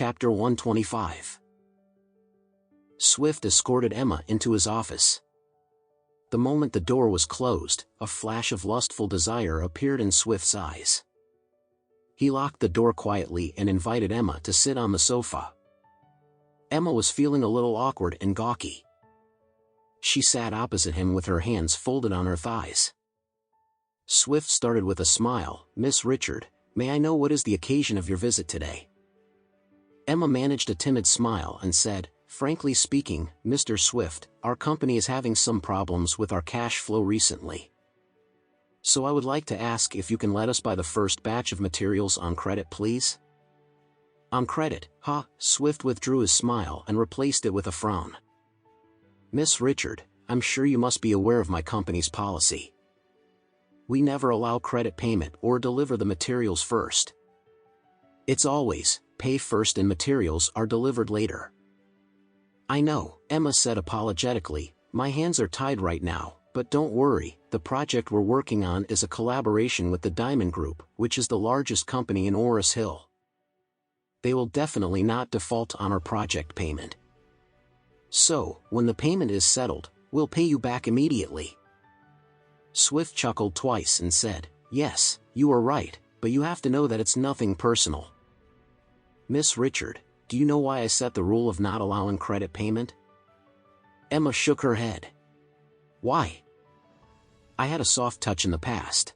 Chapter 125. Swift escorted Emma into his office. The moment the door was closed, a flash of lustful desire appeared in Swift's eyes. He locked the door quietly and invited Emma to sit on the sofa. Emma was feeling a little awkward and gawky. She sat opposite him with her hands folded on her thighs. Swift started with a smile. "Miss Richard, may I know what is the occasion of your visit today?" Emma managed a timid smile and said, "Frankly speaking, Mr. Swift, our company is having some problems with our cash flow recently. So I would like to ask if you can let us buy the first batch of materials on credit, please?" "On credit, huh?" Swift withdrew his smile and replaced it with a frown. "Miss Richard, I'm sure you must be aware of my company's policy. We never allow credit payment or deliver the materials first. It's always, pay first and materials are delivered later." "I know," Emma said apologetically, "my hands are tied right now, but don't worry, the project we're working on is a collaboration with the Diamond Group, which is the largest company in Oris Hill. They will definitely not default on our project payment. So, when the payment is settled, we'll pay you back immediately." Swift chuckled twice and said, "Yes, you are right, but you have to know that it's nothing personal. Miss Richard, do you know why I set the rule of not allowing credit payment?" Emma shook her head. "Why?" "I had a soft touch in the past.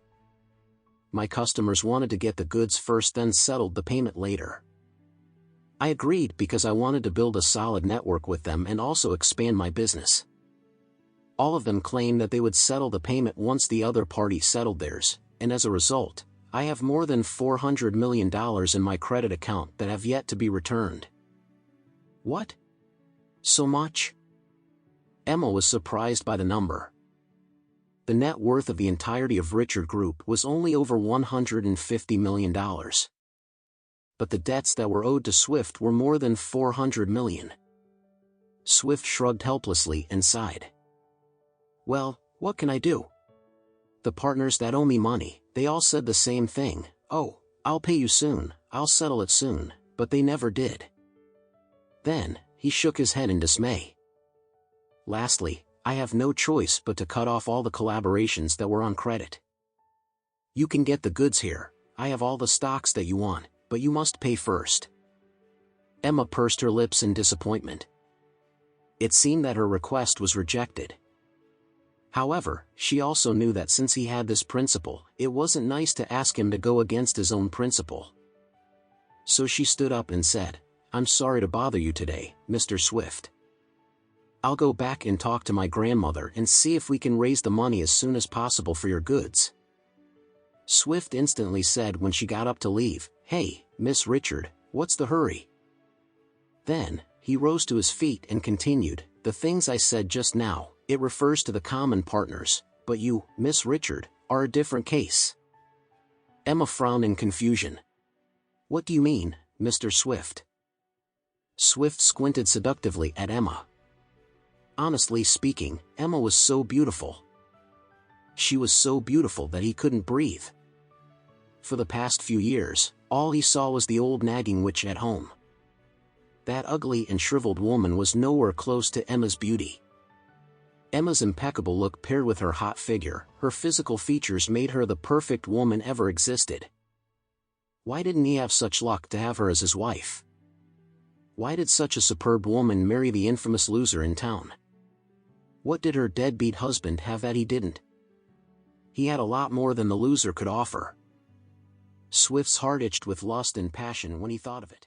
My customers wanted to get the goods first, then settled the payment later. I agreed because I wanted to build a solid network with them and also expand my business. All of them claimed that they would settle the payment once the other party settled theirs, and as a result, I have more than $400 million in my credit account that have yet to be returned." "What? So much?" Emma was surprised by the number. The net worth of the entirety of Richard Group was only over $150 million. But the debts that were owed to Swift were more than $400 million. Swift shrugged helplessly and sighed. "Well, what can I do? The partners that owe me money, they all said the same thing, 'Oh, I'll pay you soon, I'll settle it soon,' but they never did." Then, he shook his head in dismay. "Lastly, I have no choice but to cut off all the collaborations that were on credit. You can get the goods here, I have all the stocks that you want, but you must pay first." Emma pursed her lips in disappointment. It seemed that her request was rejected. However, she also knew that since he had this principle, it wasn't nice to ask him to go against his own principle. So she stood up and said, "I'm sorry to bother you today, Mr. Swift. I'll go back and talk to my grandmother and see if we can raise the money as soon as possible for your goods." Swift instantly said when she got up to leave, "Hey, Miss Richard, what's the hurry?" Then, he rose to his feet and continued, "The things I said just now, it refers to the common partners, but you, Miss Richard, are a different case." Emma frowned in confusion. "What do you mean, Mr. Swift?" Swift squinted seductively at Emma. Honestly speaking, Emma was so beautiful. She was so beautiful that he couldn't breathe. For the past few years, all he saw was the old nagging witch at home. That ugly and shriveled woman was nowhere close to Emma's beauty. Emma's impeccable look paired with her hot figure, her physical features made her the perfect woman ever existed. Why didn't he have such luck to have her as his wife? Why did such a superb woman marry the infamous loser in town? What did her deadbeat husband have that he didn't? He had a lot more than the loser could offer. Swift's heart itched with lust and passion when he thought of it.